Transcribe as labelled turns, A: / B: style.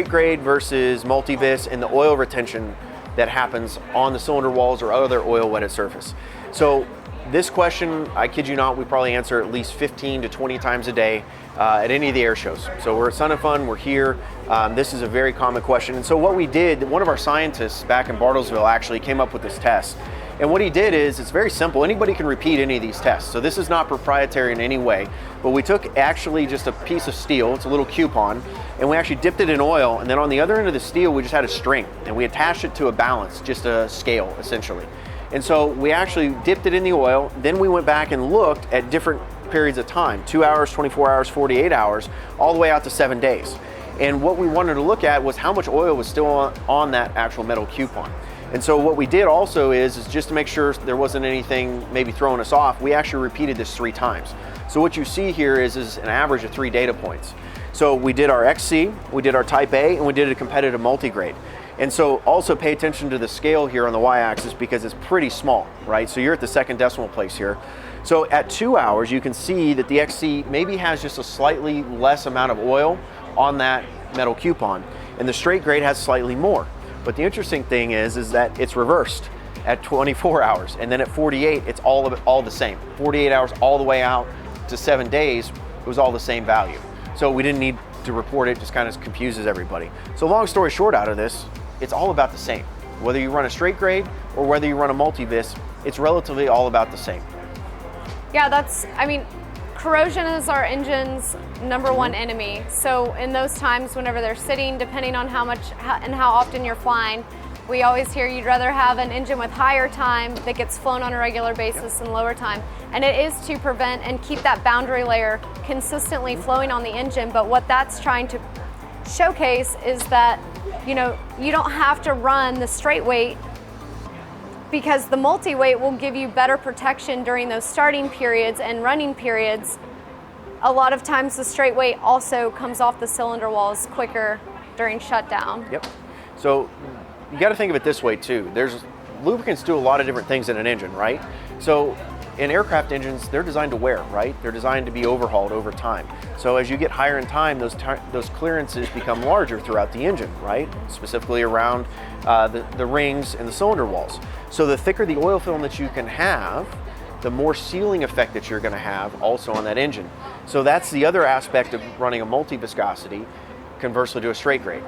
A: straight grade versus multivis and the oil retention that happens on the cylinder walls or other oil wetted surface. So this question, I kid you not, we probably answer at least 15 to 20 times a day at any of the air shows. So we're at Sun and Fun, we're here. This is a very common question. And so what we did, one of our scientists back in Bartlesville actually came up with this test. And what he did is, it's very simple. Anybody can repeat any of these tests. So this is not proprietary in any way, but we took actually just a piece of steel, it's a little coupon, and we actually dipped it in oil. And then on the other end of the steel, we just had a string and we attached it to a balance, just a scale essentially. And so we actually dipped it in the oil, then we went back and looked at different periods of time, 2 hours, 24 hours, 48 hours, all the way out to 7 days. And what we wanted to look at was how much oil was still on that actual metal coupon. And so what we did also is just to make sure there wasn't anything maybe throwing us off, we actually repeated this 3 times. So what you see here is an average of 3 data points. So we did our XC, we did our Type A, and we did a competitive multigrade. And so also pay attention to the scale here on the y-axis because it's pretty small, right? So you're at the 2nd decimal place here. So at 2 hours, you can see that the XC maybe has just a slightly less amount of oil on that metal coupon, and the straight grade has slightly more. But the interesting thing is that it's reversed at 24 hours, and then at 48, it's all the same. 48 hours all the way out to 7 days, it was all the same value. So we didn't need to report it, just kind of confuses everybody. So long story short out of this, it's all about the same. Whether you run a straight grade or whether you run a multivis, it's relatively all about the same.
B: Yeah, I mean, corrosion is our engine's #1 enemy. So in those times whenever they're sitting, depending on how much and how often you're flying, we always hear you'd rather have an engine with higher time that gets flown on a regular basis than lower time. And it is to prevent and keep that boundary layer consistently flowing on the engine. But what that's trying to showcase is that, you know, you don't have to run the straight weight because the multi-weight will give you better protection during those starting periods and running periods. A lot of times the straight weight also comes off the cylinder walls quicker during shutdown.
A: Yep. So you got to think of it this way too. Lubricants do a lot of different things in an engine, right? So in aircraft engines, they're designed to wear, right? They're designed to be overhauled over time. So as you get higher in time, those clearances become larger throughout the engine, right? Specifically around the rings and the cylinder walls. So the thicker the oil film that you can have, the more sealing effect that you're going to have also on that engine. So that's the other aspect of running a multi-viscosity, conversely to a straight grade.